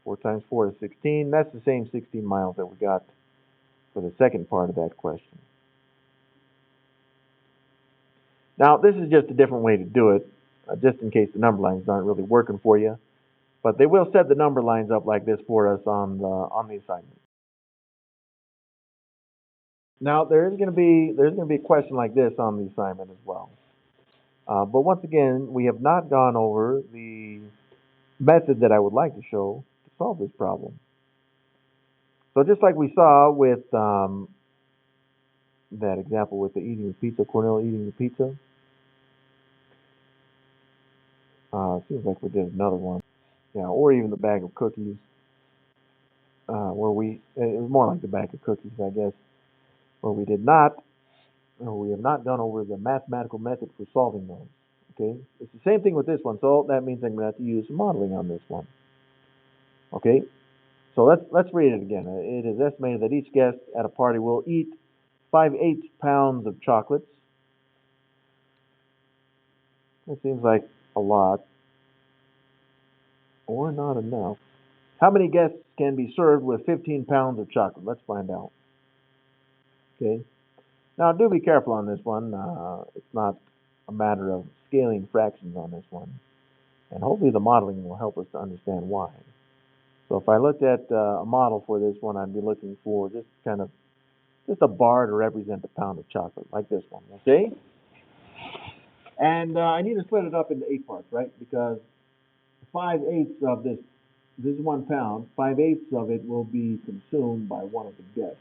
4 times 4 is 16. That's the same 16 miles that we got for the second part of that question. Now, this is just a different way to do it, just in case the number lines aren't really working for you. But they will set the number lines up like this for us on the assignment. Now, there's going to be a question like this on the assignment as well. But once again, we have not gone over the method that I would like to show to solve this problem. So just like we saw with that example with the eating the pizza, Cornel eating the pizza. Seems like we did another one. Yeah, or even the bag of cookies, it was more like the bag of cookies, I guess, where we have not gone over the mathematical method for solving those. Okay, it's the same thing with this one, so that means I'm going to have to use modeling on this one. Okay, so let's read it again. It is estimated that each guest at a party will eat 5/8 pounds of chocolates. That seems like a lot, or not enough. How many guests can be served with 15 pounds of chocolate? Let's find out. Okay. Now, do be careful on this one. It's not a matter of scaling fractions on this one. And hopefully the modeling will help us to understand why. So if I looked at a model for this one, I'd be looking for just a bar to represent a pound of chocolate, like this one, okay? And I need to split it up into 8 parts, right? Because 5/8 of this is 1 pound, 5/8 of it will be consumed by one of the guests.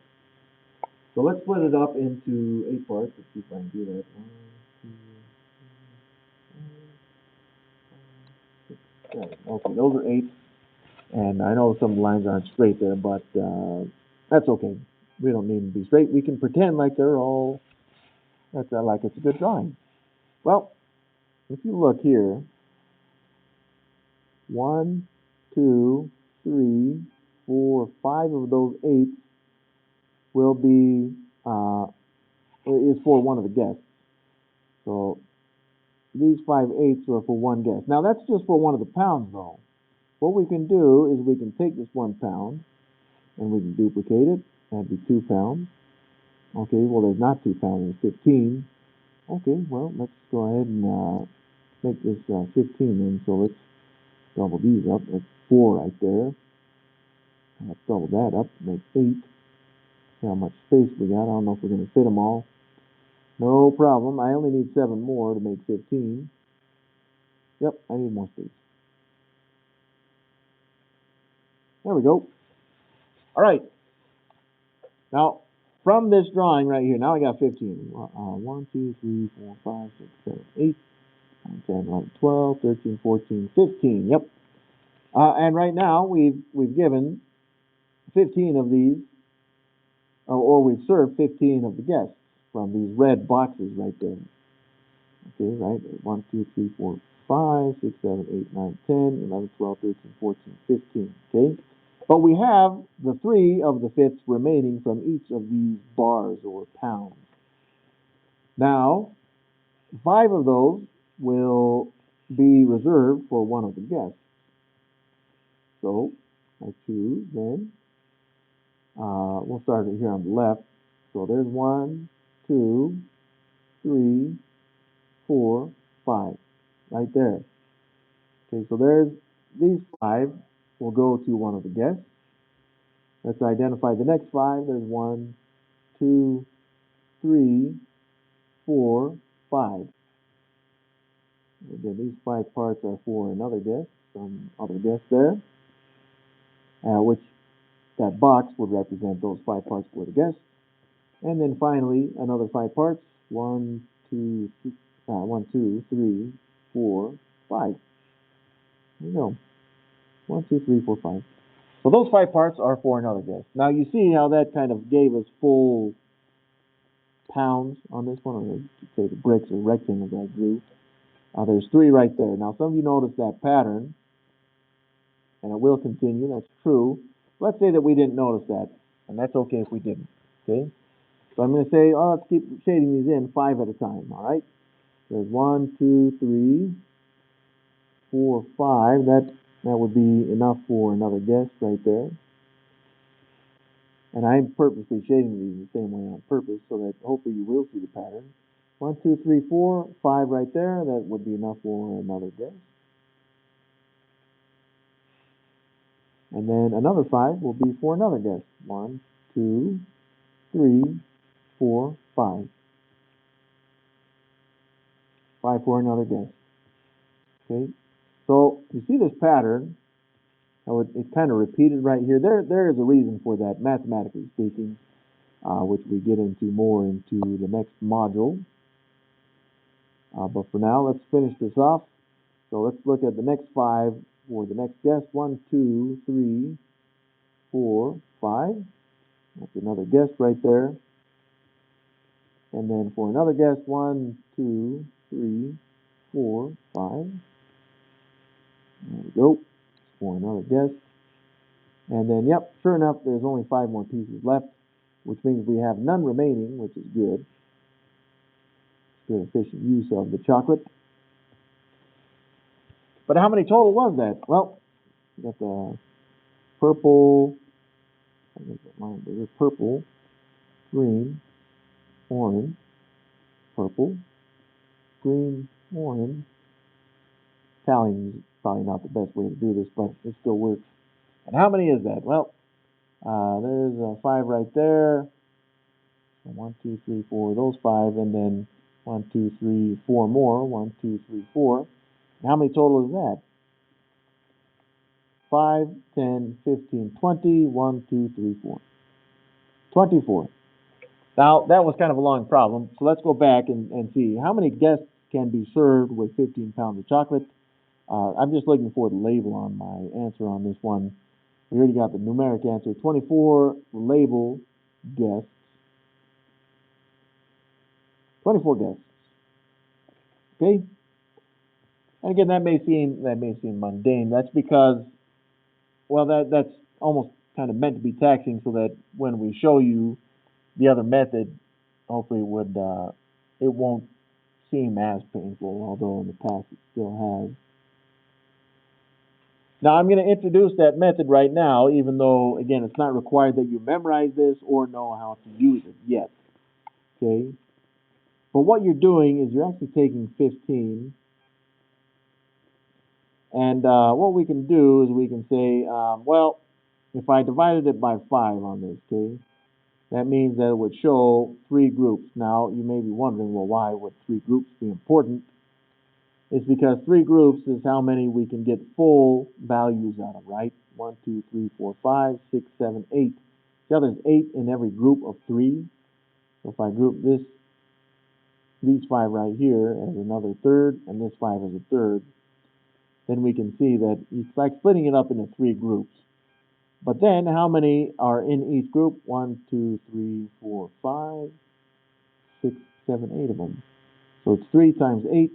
So let's split it up into 8 parts. Let's see if I can do that. 1, 2, 3, 4, 5, 6, 7. Okay, those are 8. And I know some of the lines aren't straight there, but that's okay. We don't need them to be straight. We can pretend like they're all, like it's a good drawing. Well, if you look here, 1, 2, 3, 4, 5 of those 8 will be is for one of the guests. So these 5/8 are for one guest. Now that's just for one of the pounds though. What we can do is we can take this 1 pound and we can duplicate it. That'd be 2 pounds. Okay, well there's not 2 pounds, there's 15. Okay, well let's go ahead and make this 15 then. So let's double these up. That's 4 right there. Let's double that up, make 8. See how much space we got. I don't know if we're going to fit them all. No problem. I only need 7 more to make 15. Yep, I need more space. There we go. All right. Now, from this drawing right here, now I got 15. 1, 2, 3, 4, 5, 6, 7, 8, 9, 10, 11, 12, 13, 14, 15. Yep. And right now we've given 15 of these, or we've served 15 of the guests from these red boxes right there. Okay, right? 1, 2, 3, 4, 5, 6, 7, 8, 9, 10, 11, 12, 13, 14, 15. Okay? But we have the 3 of the fifths remaining from each of these bars or pounds. Now, 5 of those will be reserved for one of the guests. So, I choose then, we'll start it here on the left. So there's 1, 2, 3, 4, 5, right there. Okay, so there's these 5 will go to one of the guests. Let's identify the next 5. There's 1, 2, 3, 4, 5. Again, these 5 parts are for another guest, some other guest there, which that box would represent those 5 parts for the guest. And then finally, another 5 parts. 1, 2, 3, 4, 5. There you go. 1, 2, 3, 4, 5. So those 5 parts are for another guest. Now you see how that kind of gave us full pounds on this one, or say the bricks or rectangles I drew. There's 3 right there. Now some of you noticed that pattern, and it will continue. That's true. Let's say that we didn't notice that, and that's okay if we didn't. Okay. So I'm going to say, oh, let's keep shading these in 5 at a time. All right. There's 1, 2, 3, 4, 5. That would be enough for another guest right there. And I'm purposely shading these the same way on purpose so that hopefully you will see the pattern. 1, 2, 3, 4, 5 right there. That would be enough for another guest. And then another 5 will be for another guest. 1, 2, 3, 4, 5. 5 for another guest. Okay. So you see this pattern. It's kind of repeated right here. There is a reason for that, mathematically speaking, which we get into more into the next module. But for now, let's finish this off. So let's look at the next 5 for the next guest. 1, 2, 3, 4, 5. That's another guest right there. And then for another guest, 1, 2, 3, 4, 5. There we go. For another guest. And then, yep, sure enough, there's only 5 more pieces left, which means we have none remaining, which is good. Good, efficient use of the chocolate. But how many total was that? Well, we got the purple, purple, green, orange, purple, green, orange. Tallying is probably not the best way to do this, but it still works. And how many is that? Well, there's 5 right there. So 1, 2, 3, 4, those 5, and then 1, 2, 3, 4 more. 1, 2, 3, 4. And how many total is that? 5, 10, 15, 20. 1, 2, 3, 4. 24. Now, that was kind of a long problem, so let's go back and see how many guests can be served with 15 pounds of chocolate. I'm just looking for the label on my answer on this one. We already got the numeric answer. 24 label guests. 24 guests. Okay? And again, that may seem mundane. That's because, well, that's almost kind of meant to be taxing so that when we show you the other method, hopefully it won't seem as painful, although in the past it still has. Now I'm going to introduce that method right now, even though, again, it's not required that you memorize this or know how to use it yet. Okay? But what you're doing is you're actually taking 15, and what we can do is we can say, well, if I divided it by 5 on this, okay, that means that it would show 3 groups. Now, you may be wondering, well, why would 3 groups be important? It's because 3 groups is how many we can get full values out of, right? 1, 2, 3, 4, 5, 6, 7, 8. See how there's 8 in every group of 3? So if I group these 5 right here as another third, and this 5 as a third, then we can see that it's like splitting it up into 3 groups. But then how many are in each group? 1, 2, 3, 4, 5, 6, 7, 8 of them. So it's 3 times 8,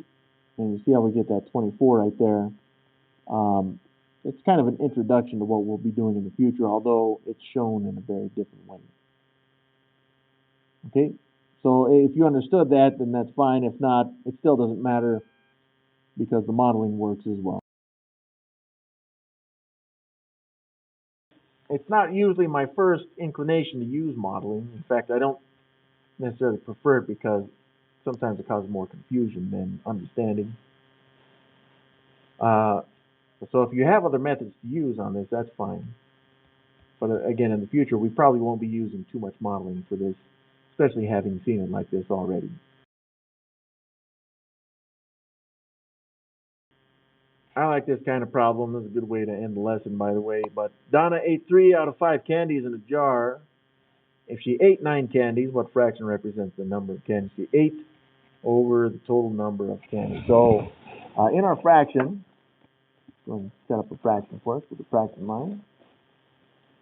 and you see how we get that 24 right there. It's kind of an introduction to what we'll be doing in the future, although it's shown in a very different way. Okay, so if you understood that, then that's fine. If not, it still doesn't matter because the modeling works as well. It's not usually my first inclination to use modeling. In fact, I don't necessarily prefer it because sometimes it causes more confusion than understanding. So if you have other methods to use on this, that's fine. But again, in the future, we probably won't be using too much modeling for this, especially having seen it like this already. I like this kind of problem. This is a good way to end the lesson, by the way. But Donna ate 3 out of 5 candies in a jar. If she ate 9 candies, what fraction represents the number of candies she ate over the total number of candies? So in our fraction, go ahead and set up a fraction for us with the fraction line.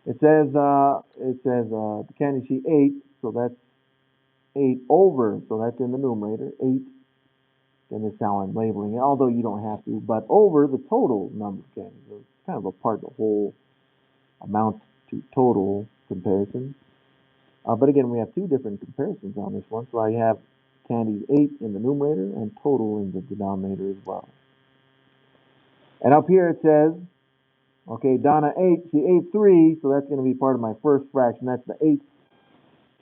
It says the candy she ate, so that's 8 over, so that's in the numerator, 8, and this is how I'm labeling it, although you don't have to, but over the total number of candies. So it's kind of a part of the whole amount to total comparison. But again, we have 2 different comparisons on this one, so I have candies 8 in the numerator and total in the denominator as well. And up here it says, okay, Donna ate, she ate 3, so that's going to be part of my first fraction. That's the 8,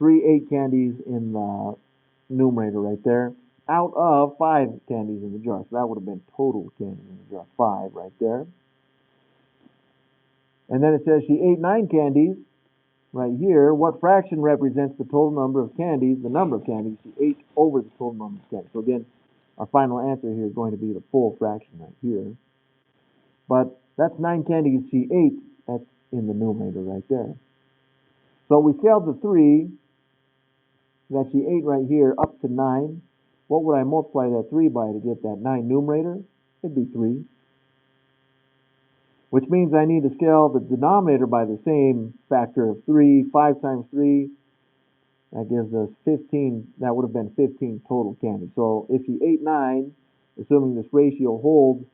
8 candies in the numerator right there, out of 5 candies in the jar. So that would have been total candies in the jar, 5 right there. And then it says she ate 9 candies right here. What fraction represents the total number of candies, the number of candies she ate over the total number of candies? So again, our final answer here is going to be the full fraction right here. But that's 9 candies she ate. That's in the numerator right there. So we scaled the 3 that she ate right here up to 9. What would I multiply that 3 by to get that 9 numerator? It'd be 3. Which means I need to scale the denominator by the same factor of 3. 5 times 3, that gives us 15. That would have been 15 total candies. So if she ate 9, assuming this ratio holds,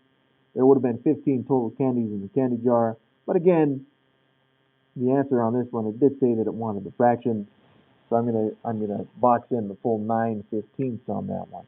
there would have been 15 total candies in the candy jar. But again, the answer on this one, it did say that it wanted the fraction. So I'm gonna box in the full 9/15ths on that one.